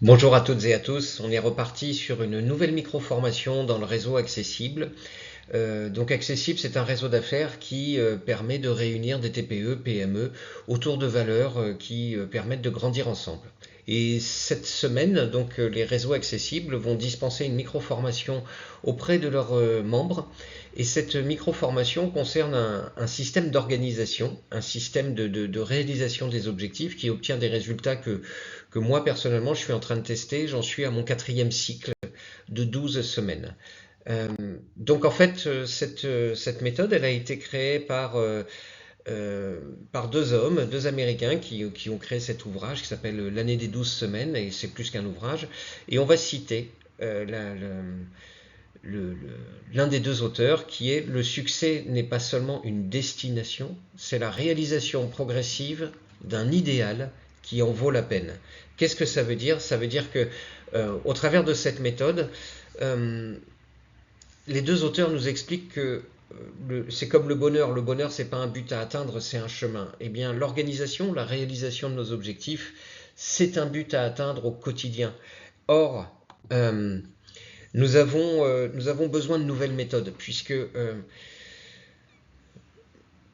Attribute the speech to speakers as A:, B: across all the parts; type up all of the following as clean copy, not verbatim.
A: Bonjour à toutes et à tous, on est reparti sur une nouvelle micro-formation dans le réseau Accessible. Donc Accessible, c'est un réseau d'affaires qui permet de réunir des TPE, PME autour de valeurs qui permettent de grandir ensemble. Et cette semaine, donc les réseaux accessibles vont dispenser une micro-formation auprès de leurs membres. Et cette micro-formation concerne un système d'organisation, un système de réalisation des objectifs qui obtient des résultats que moi personnellement je suis en train de tester. J'en suis à mon quatrième cycle de 12 semaines. Donc en fait, cette méthode, elle a été créée par deux hommes, deux Américains qui ont créé cet ouvrage qui s'appelle L'année des 12 semaines, et c'est plus qu'un ouvrage. Et on va citer le- l'un des deux auteurs qui est: le succès n'est pas seulement une destination, c'est la réalisation progressive d'un idéal qui en vaut la peine. Qu'est-ce que ça veut dire? Ça veut dire que au travers de cette méthode, euh, les deux auteurs nous expliquent que c'est comme le bonheur. Le bonheur, c'est pas un but à atteindre, c'est un chemin. Eh bien, l'organisation, la réalisation de nos objectifs, c'est un but à atteindre au quotidien. Or, euh, nous avons besoin de nouvelles méthodes, puisque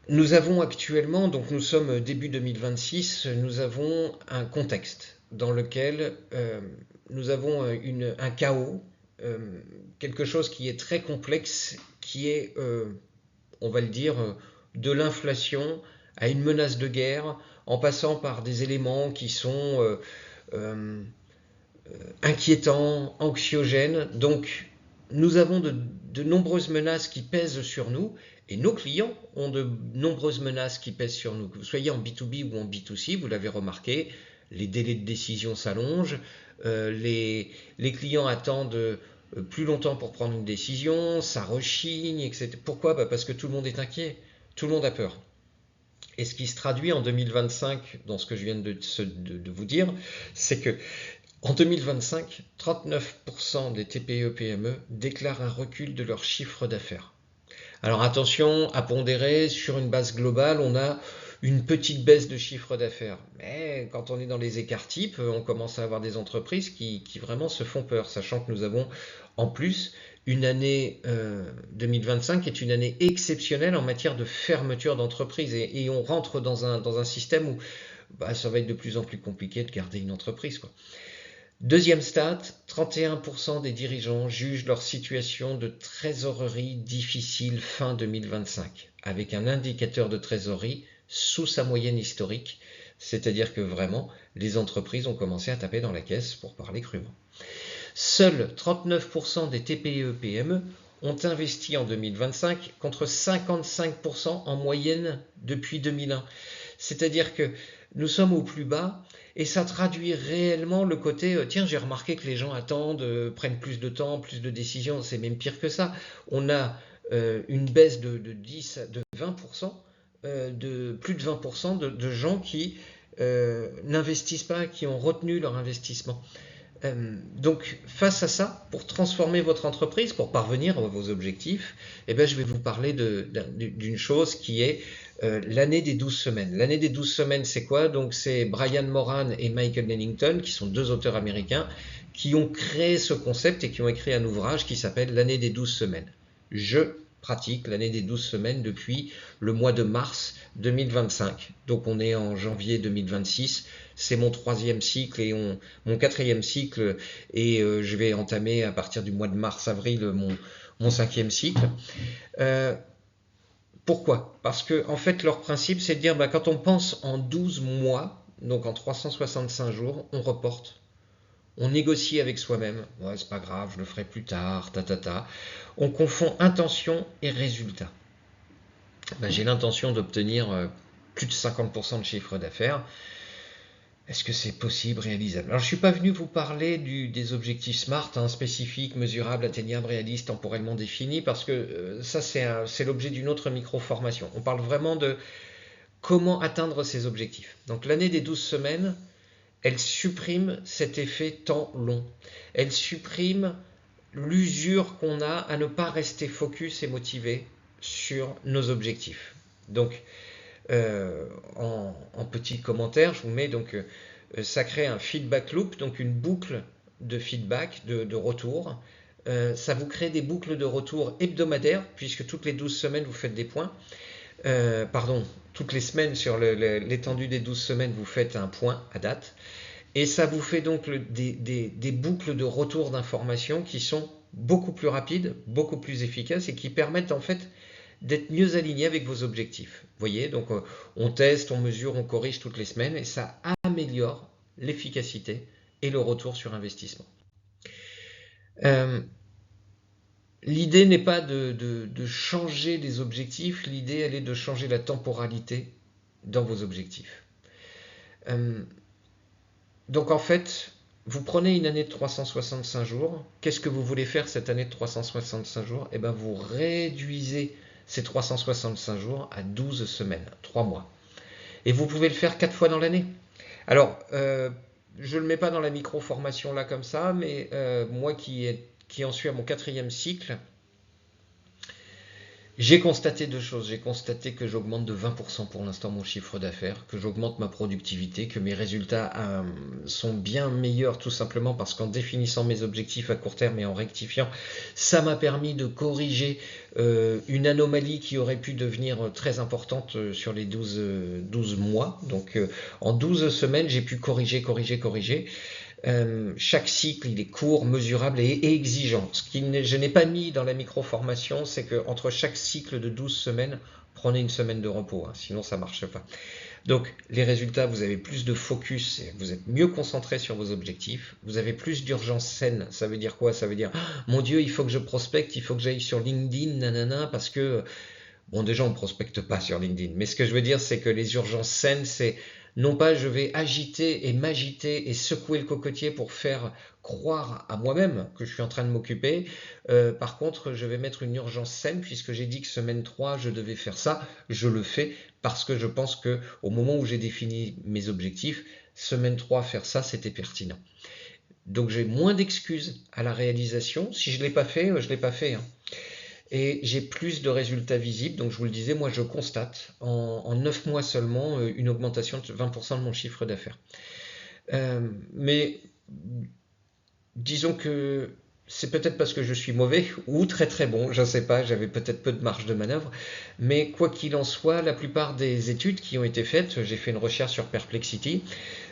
A: nous avons actuellement, donc nous sommes début 2026, nous avons un contexte dans lequel nous avons un chaos, euh, quelque chose qui est très complexe, qui est, on va le dire, de l'inflation à une menace de guerre, en passant par des éléments qui sont euh, inquiétants, anxiogènes. Donc, nous avons de nombreuses menaces qui pèsent sur nous, et nos clients ont de nombreuses menaces qui pèsent sur nous. Que vous soyez en B2B ou en B2C, vous l'avez remarqué, les délais de décision s'allongent, les clients attendent plus longtemps pour prendre une décision, ça rechigne, etc. Pourquoi? Parce que tout le monde est inquiet, tout le monde a peur. Et ce qui se traduit en 2025 dans ce que je viens de vous dire, c'est que en 2025, 39% des TPE-PME déclarent un recul de leur chiffre d'affaires. Alors attention à pondérer, sur une base globale, on a une petite baisse de chiffre d'affaires. Mais quand on est dans les écarts types, on commence à avoir des entreprises qui vraiment se font peur, sachant que nous avons en plus une année 2025 qui est une année exceptionnelle en matière de fermeture d'entreprise. Et on rentre dans un système où ça va être de plus en plus compliqué de garder une entreprise, quoi. Deuxième stat, 31% des dirigeants jugent leur situation de trésorerie difficile fin 2025, avec un indicateur de trésorerie sous sa moyenne historique, c'est-à-dire que vraiment, les entreprises ont commencé à taper dans la caisse, pour parler crûment. Seuls 39% des TPE-PME ont investi en 2025 contre 55% en moyenne depuis 2001. C'est-à-dire que nous sommes au plus bas, et ça traduit réellement le côté tiens, j'ai remarqué que les gens attendent, prennent plus de temps, plus de décisions. C'est même pire que ça. On a une baisse de 10, de 20%, de plus de 20% de gens qui n'investissent pas, qui ont retenu leur investissement. Donc, face à ça, pour transformer votre entreprise, pour parvenir à vos objectifs, je vais vous parler d'une chose qui est l'année des 12 semaines. L'année des 12 semaines, c'est quoi? Donc, c'est Brian Moran et Michael Nennington, qui sont deux auteurs américains, qui ont créé ce concept et qui ont écrit un ouvrage qui s'appelle L'année des 12 semaines. Je pratique l'année des 12 semaines depuis le mois de mars 2025. Donc, on est en janvier 2026. C'est mon troisième cycle et mon quatrième cycle, et je vais entamer à partir du mois de mars-avril mon cinquième cycle. Euh, Pourquoi? Parce que en fait leur principe c'est de dire quand on pense en 12 mois, donc en 365 jours, on reporte. On négocie avec soi-même. Ouais, c'est pas grave, je le ferai plus tard, ta ta ta. On confond intention et résultat. J'ai l'intention d'obtenir plus de 50% de chiffre d'affaires. Est-ce que c'est possible, réalisable? Alors, je ne suis pas venu vous parler des objectifs SMART, spécifiques, mesurables, atteignables, réalistes, temporellement définis, parce que ça, c'est l'objet d'une autre micro-formation. On parle vraiment de comment atteindre ces objectifs. Donc, l'année des 12 semaines, elle supprime cet effet temps long. Elle supprime l'usure qu'on a à ne pas rester focus et motivé sur nos objectifs. Donc, en petit commentaire, je vous mets donc ça crée un feedback loop, donc une boucle de feedback, de retour. Ça vous crée des boucles de retour hebdomadaires, puisque toutes les 12 semaines, vous faites des points. Pardon, toutes les semaines, sur l'étendue des 12 semaines, vous faites un point à date. Et ça vous fait donc des boucles de retour d'informations qui sont beaucoup plus rapides, beaucoup plus efficaces et qui permettent en fait d'être mieux aligné avec vos objectifs. Vous voyez, donc on teste, on mesure, on corrige toutes les semaines et ça améliore l'efficacité et le retour sur investissement. Euh, L'idée n'est pas de changer les objectifs, l'idée elle est de changer la temporalité dans vos objectifs. Donc en fait, vous prenez une année de 365 jours, qu'est-ce que vous voulez faire cette année de 365 jours? Eh bien vous réduisez ces 365 jours à 12 semaines, 3 mois. Et vous pouvez le faire 4 fois dans l'année. Alors, je ne le mets pas dans la micro-formation là comme ça, mais moi qui en suis à mon 4e cycle, j'ai constaté deux choses. J'ai constaté que j'augmente de 20% pour l'instant mon chiffre d'affaires, que j'augmente ma productivité, que mes résultats sont bien meilleurs tout simplement parce qu'en définissant mes objectifs à court terme et en rectifiant, ça m'a permis de corriger une anomalie qui aurait pu devenir très importante sur les 12 mois. Donc en 12 semaines, j'ai pu corriger. Chaque cycle, il est court, mesurable et exigeant. Ce que je n'ai pas mis dans la micro-formation, c'est qu'entre chaque cycle de 12 semaines, prenez une semaine de repos, hein, sinon ça ne marche pas. Donc les résultats, vous avez plus de focus, vous êtes mieux concentré sur vos objectifs, vous avez plus d'urgence saine. Ça veut dire quoi? Ça veut dire, mon Dieu, il faut que je prospecte, il faut que j'aille sur LinkedIn, nanana, parce que, bon déjà on ne prospecte pas sur LinkedIn, mais ce que je veux dire, c'est que les urgences saines, c'est non pas je vais agiter et m'agiter et secouer le cocotier pour faire croire à moi-même que je suis en train de m'occuper. Par contre, je vais mettre une urgence saine puisque j'ai dit que semaine 3, je devais faire ça. Je le fais parce que je pense que au moment où j'ai défini mes objectifs, semaine 3, faire ça, c'était pertinent. Donc j'ai moins d'excuses à la réalisation. Si je ne l'ai pas fait, je ne l'ai pas fait, hein. Et j'ai plus de résultats visibles. Donc je vous le disais, moi je constate en 9 mois seulement une augmentation de 20% de mon chiffre d'affaires. Mais disons que c'est peut-être parce que je suis mauvais ou très très bon, je ne sais pas, j'avais peut-être peu de marge de manœuvre, mais quoi qu'il en soit, la plupart des études qui ont été faites, j'ai fait une recherche sur Perplexity,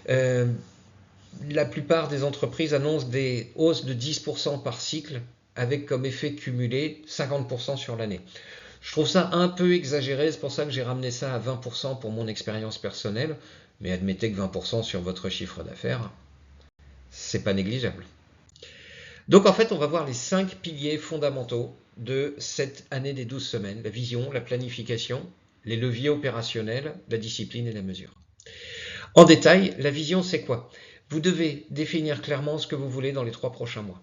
A: la plupart des entreprises annoncent des hausses de 10% par cycle avec comme effet cumulé 50% sur l'année. Je trouve ça un peu exagéré, c'est pour ça que j'ai ramené ça à 20% pour mon expérience personnelle, mais admettez que 20% sur votre chiffre d'affaires, c'est pas négligeable. Donc en fait, on va voir les 5 piliers fondamentaux de cette année des 12 semaines, la vision, la planification, les leviers opérationnels, la discipline et la mesure. En détail, la vision, c'est quoi? Vous devez définir clairement ce que vous voulez dans les 3 prochains mois.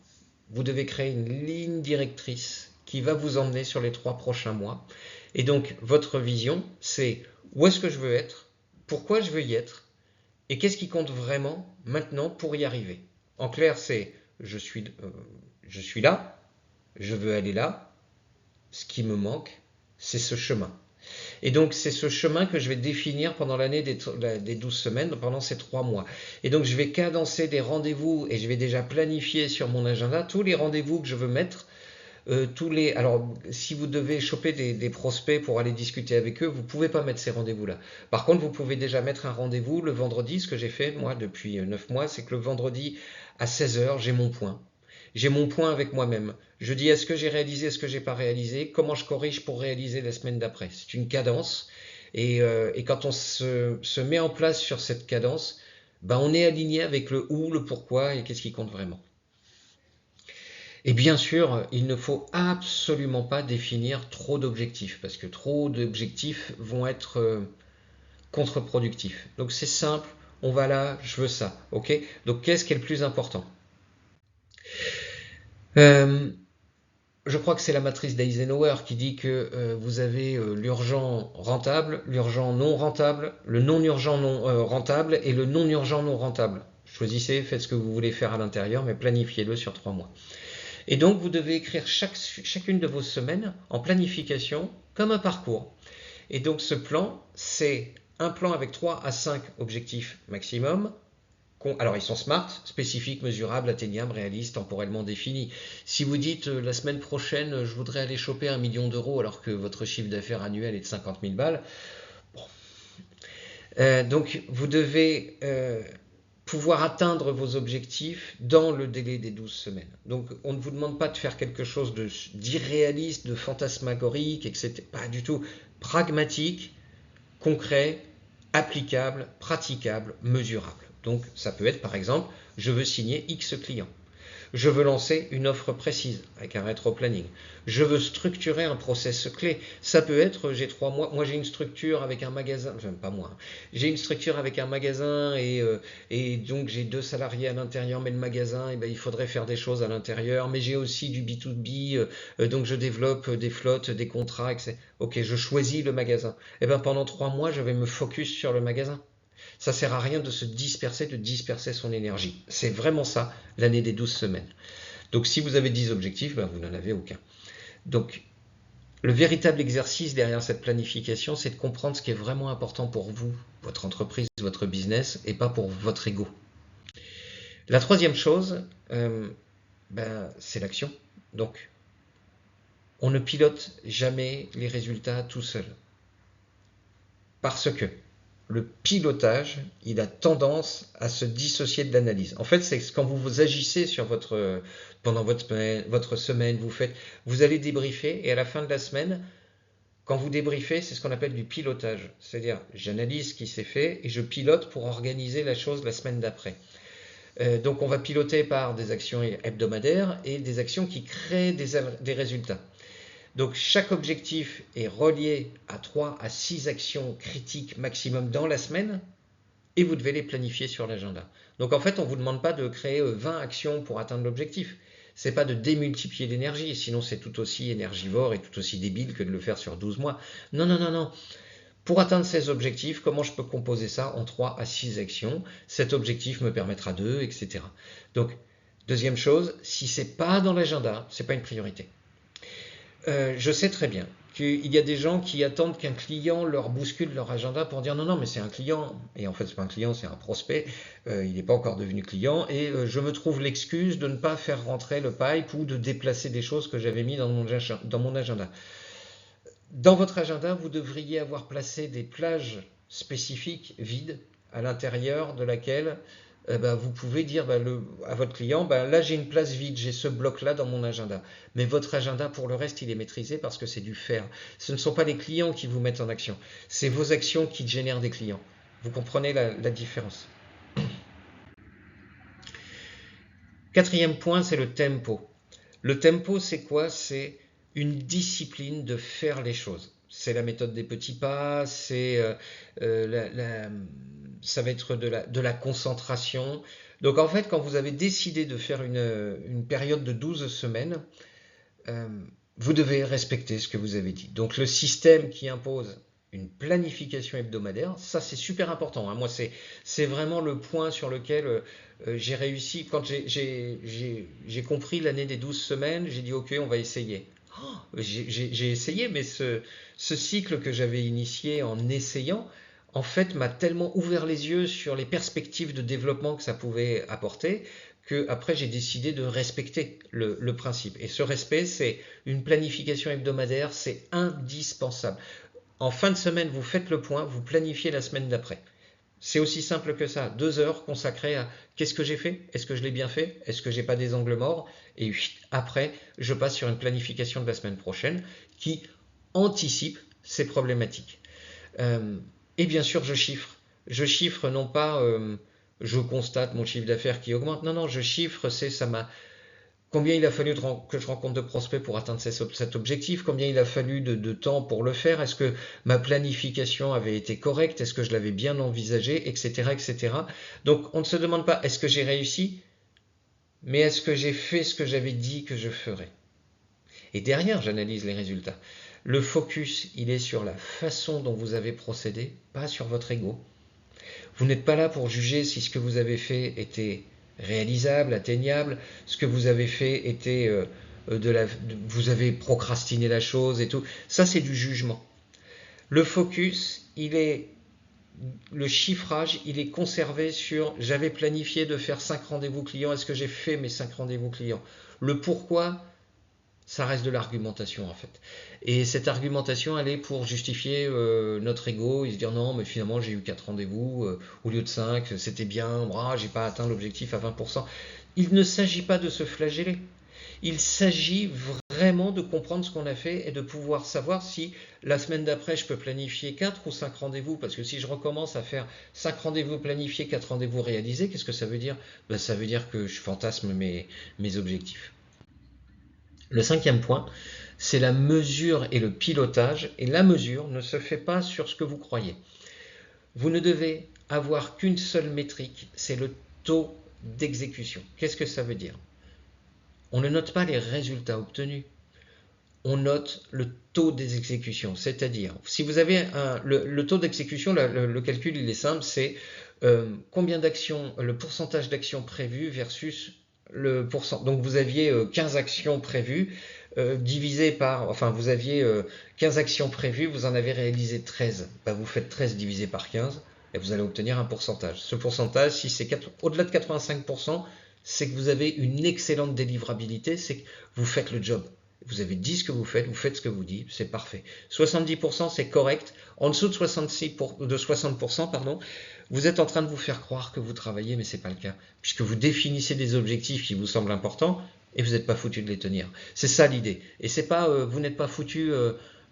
A: Vous devez créer une ligne directrice qui va vous emmener sur les 3 prochains mois. Et donc, votre vision, c'est où est-ce que je veux être, pourquoi je veux y être, et qu'est-ce qui compte vraiment maintenant pour y arriver. En clair, c'est je suis là, je veux aller là, ce qui me manque, c'est ce chemin. Et donc, c'est ce chemin que je vais définir pendant l'année des 12 semaines, pendant ces 3 mois. Et donc, je vais cadencer des rendez-vous et je vais déjà planifier sur mon agenda tous les rendez-vous que je veux mettre. Alors, si vous devez choper des prospects pour aller discuter avec eux, vous ne pouvez pas mettre ces rendez-vous-là. Par contre, vous pouvez déjà mettre un rendez-vous le vendredi. Ce que j'ai fait, moi, depuis 9 mois, c'est que le vendredi à 16h, j'ai mon point. J'ai mon point avec moi-même. Je dis est-ce que j'ai réalisé, est-ce que j'ai pas réalisé, comment je corrige pour réaliser la semaine d'après. C'est une cadence. Et quand on se met en place sur cette cadence, ben on est aligné avec le où, le pourquoi et qu'est-ce qui compte vraiment. Et bien sûr, il ne faut absolument pas définir trop d'objectifs, parce que trop d'objectifs vont être contre-productifs. Donc c'est simple, on va là, je veux ça, ok? Donc qu'est-ce qui est le plus important? Je crois que c'est la matrice d'Eisenhower qui dit que vous avez l'urgent rentable, l'urgent non rentable, le non urgent non rentable et le non urgent non rentable. Choisissez, faites ce que vous voulez faire à l'intérieur, mais planifiez-le sur 3 mois. Et donc, vous devez écrire chacune de vos semaines en planification comme un parcours. Et donc, ce plan, c'est un plan avec 3 à 5 objectifs maximum, Alors, ils sont SMART, spécifiques, mesurables, atteignables, réalistes, temporellement définis. Si vous dites la semaine prochaine, je voudrais aller choper 1 million d'euros alors que votre chiffre d'affaires annuel est de 50 000 balles, bon. Donc, vous devez pouvoir atteindre vos objectifs dans le délai des 12 semaines. Donc, on ne vous demande pas de faire quelque chose d'irréaliste, de fantasmagorique, etc. Pas du tout. Pragmatique, concret, applicable, praticable, mesurable. Donc ça peut être par exemple, je veux signer X clients. Je veux lancer une offre précise avec un rétro-planning. Je veux structurer un process clé. Ça peut être, j'ai 3 mois, moi j'ai une structure avec un magasin, enfin pas moi, j'ai une structure avec un magasin et donc j'ai 2 salariés à l'intérieur, mais le magasin, il faudrait faire des choses à l'intérieur, mais j'ai aussi du B2B, donc je développe des flottes, des contrats, etc. Ok, je choisis le magasin. Pendant 3 mois, je vais me focus sur le magasin. Ça sert à rien de se disperser, de disperser son énergie. C'est vraiment ça, l'année des 12 semaines. Donc si vous avez 10 objectifs, vous n'en avez aucun. Donc le véritable exercice derrière cette planification, c'est de comprendre ce qui est vraiment important pour vous, votre entreprise, votre business, et pas pour votre ego. La troisième chose, c'est l'action. Donc on ne pilote jamais les résultats tout seul. Parce que le pilotage, il a tendance à se dissocier de l'analyse. En fait, c'est quand vous agissez sur pendant votre semaine, vous allez débriefer et à la fin de la semaine, quand vous débriefez, c'est ce qu'on appelle du pilotage. C'est-à-dire, j'analyse ce qui s'est fait et je pilote pour organiser la chose la semaine d'après. Donc, on va piloter par des actions hebdomadaires et des actions qui créent des résultats. Donc chaque objectif est relié à 3 à 6 actions critiques maximum dans la semaine et vous devez les planifier sur l'agenda. Donc en fait, on ne vous demande pas de créer 20 actions pour atteindre l'objectif. Ce n'est pas de démultiplier l'énergie, sinon c'est tout aussi énergivore et tout aussi débile que de le faire sur 12 mois. Non. Pour atteindre ces objectifs, comment je peux composer ça en 3 à 6 actions? Cet objectif me permettra de, etc. Donc, deuxième chose, si ce n'est pas dans l'agenda, ce n'est pas une priorité. Je sais très bien qu'il y a des gens qui attendent qu'un client leur bouscule leur agenda pour dire non, mais c'est un client. Et en fait, c'est pas un client, c'est un prospect. Il n'est pas encore devenu client. Et je me trouve l'excuse de ne pas faire rentrer le pipe ou de déplacer des choses que j'avais mis dans mon agenda. Dans votre agenda, vous devriez avoir placé des plages spécifiques vides à l'intérieur de laquelle vous pouvez dire à votre client, là j'ai une place vide, j'ai ce bloc-là dans mon agenda. Mais votre agenda, pour le reste, il est maîtrisé parce que c'est du faire. Ce ne sont pas les clients qui vous mettent en action, c'est vos actions qui génèrent des clients. Vous comprenez la différence. Quatrième point, c'est le tempo. Le tempo, c'est quoi? C'est une discipline de faire les choses. C'est la méthode des petits pas, ça va être de la concentration. Donc en fait, quand vous avez décidé de faire une période de 12 semaines, vous devez respecter ce que vous avez dit. Donc le système qui impose une planification hebdomadaire, ça c'est super important. Moi, c'est vraiment le point sur lequel j'ai réussi. Quand j'ai compris l'année des 12 semaines, j'ai dit ok, on va essayer. J'ai essayé, mais ce cycle que j'avais initié en essayant, en fait, m'a tellement ouvert les yeux sur les perspectives de développement que ça pouvait apporter, que après j'ai décidé de respecter le principe. Et ce respect, c'est une planification hebdomadaire, c'est indispensable. En fin de semaine, vous faites le point, vous planifiez la semaine d'après. C'est aussi simple que ça. 2 heures consacrées à qu'est-ce que j'ai fait? Est-ce que je l'ai bien fait? Est-ce que j'ai pas des angles morts? Et après, je passe sur une planification de la semaine prochaine qui anticipe ces problématiques. Et bien sûr, je chiffre. Je chiffre non pas je constate mon chiffre d'affaires qui augmente. Non, je chiffre, combien il a fallu que je rencontre de prospects pour atteindre cet objectif, combien il a fallu de temps pour le faire, est-ce que ma planification avait été correcte, est-ce que je l'avais bien envisagé, etc., etc. Donc on ne se demande pas est-ce que j'ai réussi, mais est-ce que j'ai fait ce que j'avais dit que je ferais. Et derrière, j'analyse les résultats. Le focus, il est sur la façon dont vous avez procédé, pas sur votre ego. Vous n'êtes pas là pour juger si ce que vous avez fait était réalisable, atteignable, ce que vous avez fait était vous avez procrastiné la chose et tout. Ça, c'est du jugement. Le focus, il est le chiffrage, il est conservé sur j'avais planifié de faire 5 rendez-vous clients, est-ce que j'ai fait mes 5 rendez-vous clients? Le pourquoi, ça reste de l'argumentation en fait. Et cette argumentation, elle est pour justifier notre ego et se dire non, mais finalement j'ai eu 4 rendez-vous au lieu de 5, c'était bien, j'ai pas atteint l'objectif à 20%. Il ne s'agit pas de se flageller. Il s'agit vraiment de comprendre ce qu'on a fait et de pouvoir savoir si la semaine d'après je peux planifier 4 ou 5 rendez-vous, parce que si je recommence à faire 5 rendez-vous planifiés, 4 rendez-vous réalisés, qu'est-ce que ça veut dire? Ça veut dire que je fantasme mes objectifs. Le 5e point, c'est la mesure et le pilotage, et la mesure ne se fait pas sur ce que vous croyez. Vous ne devez avoir qu'une seule métrique, c'est le taux d'exécution. Qu'est-ce que ça veut dire? On ne note pas les résultats obtenus, on note le taux d'exécution. C'est-à-dire, si vous avez le taux d'exécution, le calcul il est simple, c'est combien d'actions, le pourcentage d'actions prévues versus le pourcent. Donc vous aviez 15 actions prévues, divisé par, enfin vous aviez 15 actions prévues, vous en avez réalisé 13. Vous faites 13 divisé par 15 et vous allez obtenir un pourcentage. Ce pourcentage, si c'est au-delà de 85%, c'est que vous avez une excellente délivrabilité, c'est que vous faites le job. Vous avez dit ce que vous faites ce que vous dites, c'est parfait. 70% c'est correct. En dessous de 60%, pardon, vous êtes en train de vous faire croire que vous travaillez, mais ce n'est pas le cas. Puisque vous définissez des objectifs qui vous semblent importants et vous n'êtes pas foutu de les tenir. C'est ça l'idée. Et c'est pas vous n'êtes pas foutu,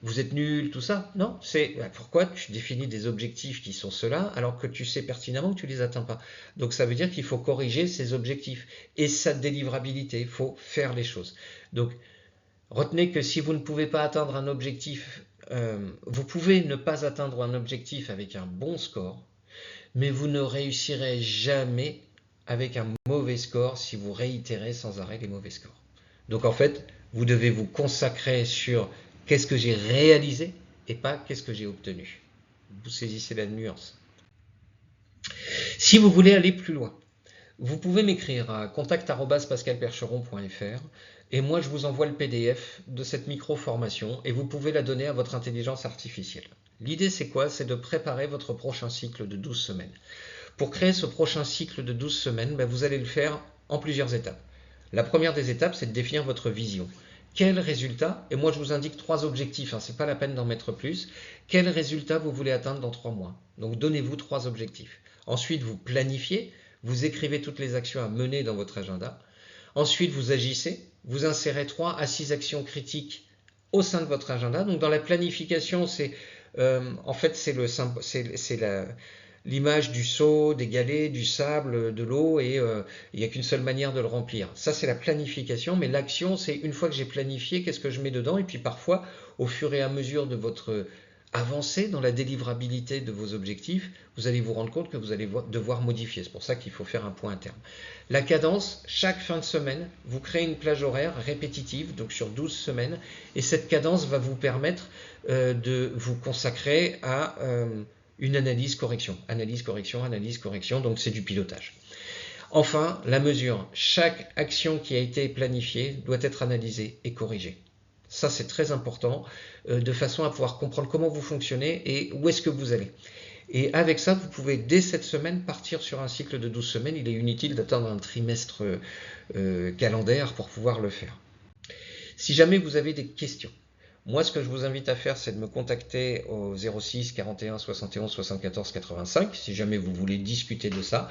A: vous êtes nul, tout ça. Non, c'est pourquoi tu définis des objectifs qui sont ceux-là alors que tu sais pertinemment que tu ne les atteins pas. Donc ça veut dire qu'il faut corriger ces objectifs et sa délivrabilité. Il faut faire les choses. Donc retenez que si vous ne pouvez pas atteindre un objectif, vous pouvez ne pas atteindre un objectif avec un bon score, mais vous ne réussirez jamais avec un mauvais score si vous réitérez sans arrêt les mauvais scores. Donc en fait, vous devez vous consacrer sur qu'est-ce que j'ai réalisé et pas qu'est-ce que j'ai obtenu. Vous saisissez la nuance. Si vous voulez aller plus loin, vous pouvez m'écrire à contact@pascalpercheron.fr et moi je vous envoie le PDF de cette micro-formation et vous pouvez la donner à votre intelligence artificielle. L'idée c'est quoi? C'est de préparer votre prochain cycle de 12 semaines. Pour créer ce prochain cycle de 12 semaines, vous allez le faire en plusieurs étapes. La première des étapes, c'est de définir votre vision. Quel résultat, et moi je vous indique 3 objectifs, c'est pas la peine d'en mettre plus, quel résultat vous voulez atteindre dans 3 mois? Donc donnez-vous 3 objectifs. Ensuite, vous planifiez, vous écrivez toutes les actions à mener dans votre agenda. Ensuite, vous agissez, vous insérez 3 à 6 actions critiques au sein de votre agenda. Donc dans la planification, c'est en fait c'est l'image du seau, des galets, du sable, de l'eau, et il n'y a qu'une seule manière de le remplir. Ça, c'est la planification, mais l'action, c'est une fois que j'ai planifié, qu'est-ce que je mets dedans? Et puis parfois, au fur et à mesure de votre avancée dans la délivrabilité de vos objectifs, vous allez vous rendre compte que vous allez devoir modifier. C'est pour ça qu'il faut faire un point interne. La cadence, chaque fin de semaine, vous créez une plage horaire répétitive, donc sur 12 semaines, et cette cadence va vous permettre de vous consacrer à une analyse-correction. Analyse-correction, analyse-correction, donc c'est du pilotage. Enfin, la mesure. Chaque action qui a été planifiée doit être analysée et corrigée. Ça, c'est très important, de façon à pouvoir comprendre comment vous fonctionnez et où est-ce que vous allez. Et avec ça, vous pouvez, dès cette semaine, partir sur un cycle de 12 semaines. Il est inutile d'attendre un trimestre calendaire pour pouvoir le faire. Si jamais vous avez des questions, moi, ce que je vous invite à faire, c'est de me contacter au 06 41 71 74 85, si jamais vous voulez discuter de ça.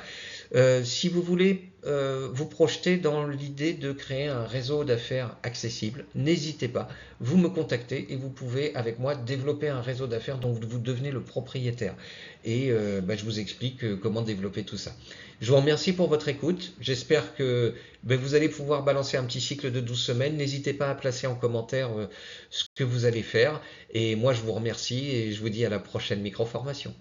A: Si vous voulez vous projeter dans l'idée de créer un réseau d'affaires accessible, n'hésitez pas, vous me contactez et vous pouvez, avec moi, développer un réseau d'affaires dont vous devenez le propriétaire. Et je vous explique comment développer tout ça. Je vous remercie pour votre écoute. J'espère que vous allez pouvoir balancer un petit cycle de 12 semaines. N'hésitez pas à placer en commentaire ce que vous allez faire. Et moi, je vous remercie et je vous dis à la prochaine micro-formation.